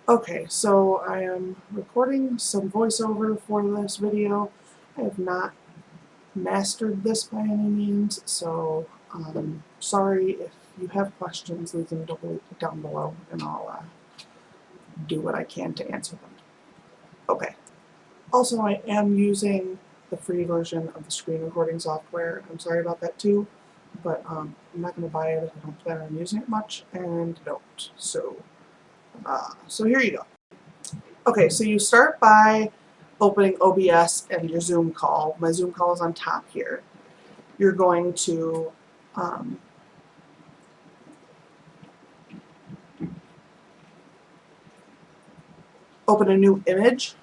Okay, so I am recording some voiceover for this video. I have not mastered this by any means, so sorry if you have questions, leave them down below and I'll do what I can to answer them. Okay, also I am using the free version of the screen recording software. I'm sorry about that too, but I'm not going to buy it if I don't plan on using it much, and don't. So here you go. Okay, so you start by opening OBS and your Zoom call. My Zoom call is on top here. You're going to open a new image,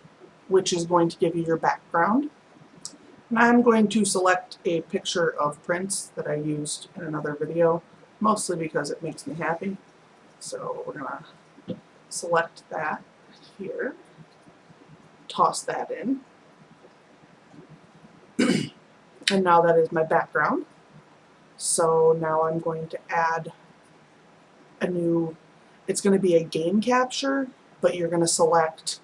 which is going to give you your background. And I'm going to select a picture of Prince that I used in another video, mostly because it makes me happy. So we're going to select that here, toss that in. And now that is my background. So now I'm going to add a new, it's going to be a game capture, but you're going to select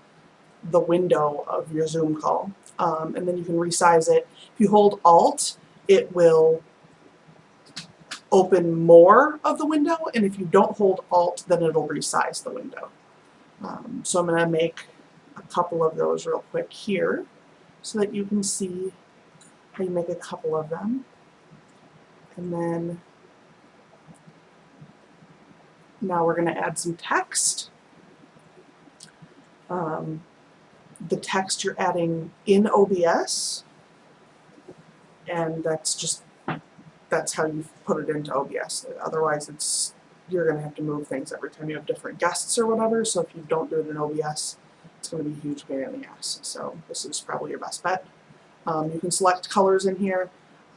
the window of your Zoom call. And then you can resize it. If you hold Alt, it will open more of the window, and if you don't hold Alt, then it'll resize the window. So I'm going to make a couple of those real quick here so that you can see how you make a couple of them. And then now we're going to add some text. The text you're adding in OBS, and that's how you put it into OBS. Otherwise you're going to have to move things every time you have different guests or whatever, so if you don't do it in OBS, it's going to be a huge pain in the ass. So this is probably your best bet. You can select colors in here,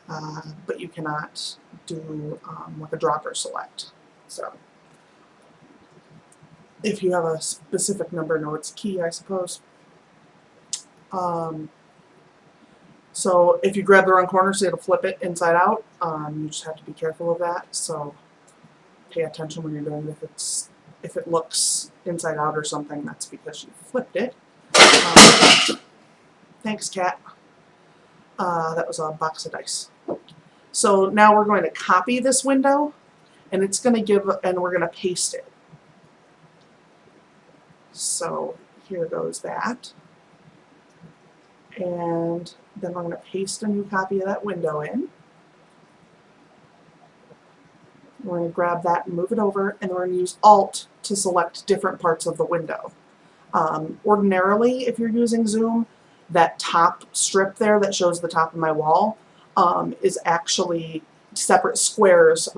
but you cannot do like a dropper select. So if you have a specific number, no, it's key, I suppose. So if you grab the wrong corner, so it'll flip it inside out. You just have to be careful of that. So pay attention when you're doing it. If it looks inside out or something, that's because you flipped it. Thanks, cat. That was a box of dice. So now we're going to copy this window, and it's going to and we're going to paste it. So here goes that. And then we're going to paste a new copy of that window in. We're going to grab that and move it over, and we're going to use Alt to select different parts of the window. Ordinarily, if you're using Zoom, that top strip there that shows the top of my wall is actually separate squares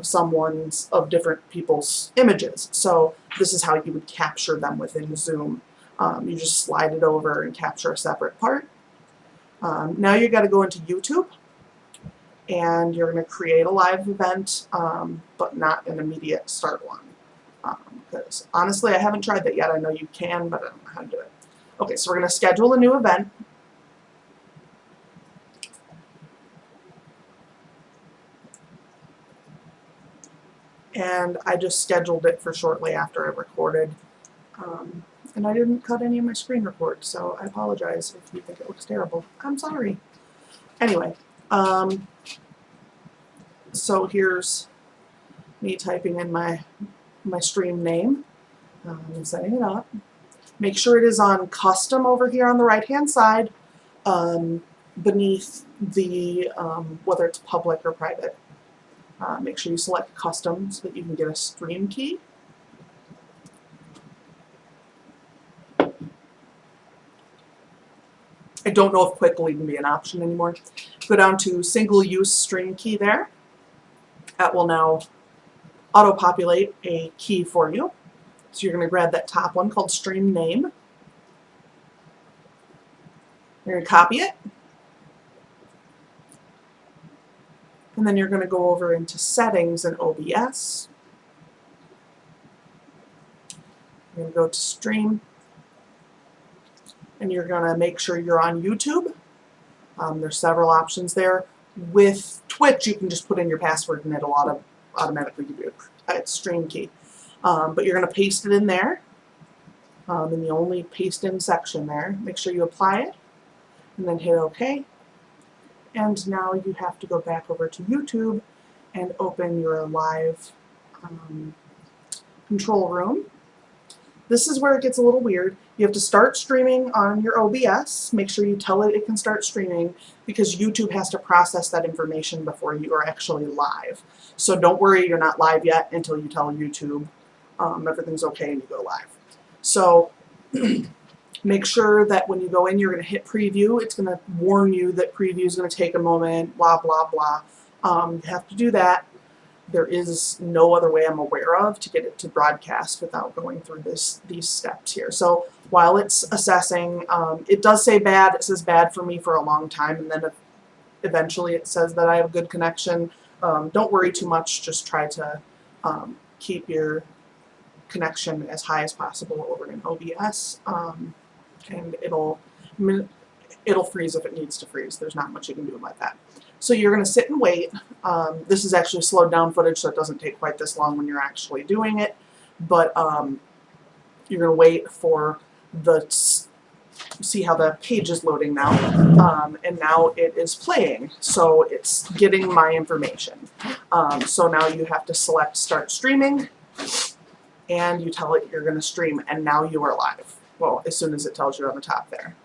of different people's images. So this is how you would capture them within Zoom. You just slide it over and capture a separate part. Now you got to go into YouTube, and you're going to create a live event, but not an immediate start one. Because honestly, I haven't tried that yet. I know you can, but I don't know how to do it. Okay, so we're going to schedule a new event. And I just scheduled it for shortly after I recorded. And I didn't cut any of my screen records, so I apologize if you think it looks terrible. I'm sorry. Anyway, so here's me typing in my stream name and setting it up. Make sure it is on custom over here on the right hand side beneath the whether it's public or private. Make sure you select custom so that you can get a stream key. I don't know if quick will even be an option anymore. Go down to single use stream key there. That will now auto-populate a key for you. So you're going to grab that top one called stream name. You're going to copy it. And then you're going to go over into settings in OBS. You're going to go to stream. And you're going to make sure you're on YouTube. There's several options there. With Twitch, you can just put in your password and it'll automatically give you a stream key. But you're going to paste it in there. in the only paste in section there. Make sure you apply it and then hit OK. And now you have to go back over to YouTube and open your live control room. This is where it gets a little weird. You have to start streaming on your OBS. Make sure you tell it can start streaming because YouTube has to process that information before you are actually live. So don't worry, you're not live yet until you tell YouTube everything's okay and you go live. So make sure that when you go in, you're going to hit preview. It's going to warn you that preview is going to take a moment, blah, blah, blah. You have to do that. There is no other way I'm aware of to get it to broadcast without going through these steps here. So while it's assessing, it does say bad. It says bad for me for a long time, and then eventually it says that I have a good connection. Don't worry too much. Just try to keep your connection as high as possible over in OBS, and it'll freeze if it needs to freeze. There's not much you can do about that. So you're going to sit and wait. This is actually slowed down footage, so it doesn't take quite this long when you're actually doing it. But you're going to wait for see how the page is loading now. And now it is playing, so it's getting my information. So now you have to select Start Streaming, and you tell it you're going to stream, and now you are live. Well, as soon as it tells you on the top there.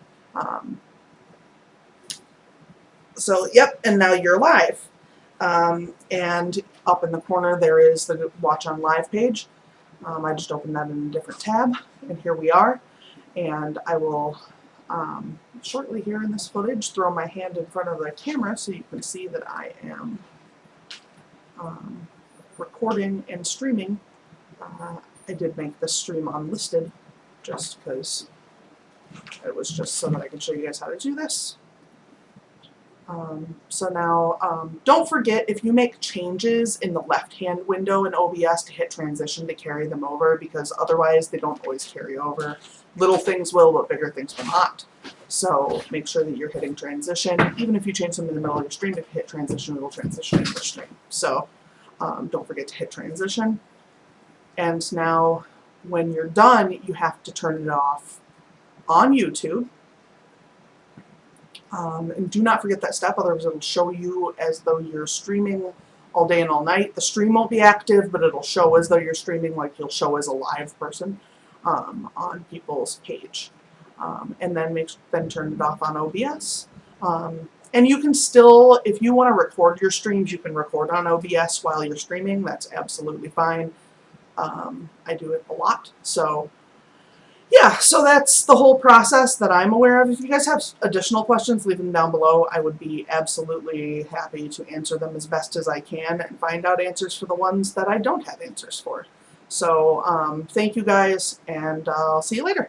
So, yep, and now you're live. And up in the corner there is the Watch on Live page. I just opened that in a different tab, and here we are. And I will shortly here in this footage throw my hand in front of the camera so you can see that I am recording and streaming. I did make this stream unlisted just because it was just so that I can show you guys how to do this. So now, don't forget, if you make changes in the left-hand window in OBS, to hit transition to carry them over, because otherwise they don't always carry over. Little things will, but bigger things will not. So make sure that you're hitting transition. Even if you change something in the middle of your stream, if you hit transition, it'll transition in your stream. So don't forget to hit transition. And now, when you're done, you have to turn it off on YouTube. And do not forget that step, otherwise it'll show you as though you're streaming all day and all night. The stream won't be active, but it'll show as though you're streaming, like you'll show as a live person on people's page. And then turn it off on OBS. And you can still, if you want to record your streams, you can record on OBS while you're streaming. That's absolutely fine. I do it a lot, so yeah, so that's the whole process that I'm aware of. If you guys have additional questions, leave them down below. I would be absolutely happy to answer them as best as I can and find out answers for the ones that I don't have answers for. So thank you guys, and I'll see you later.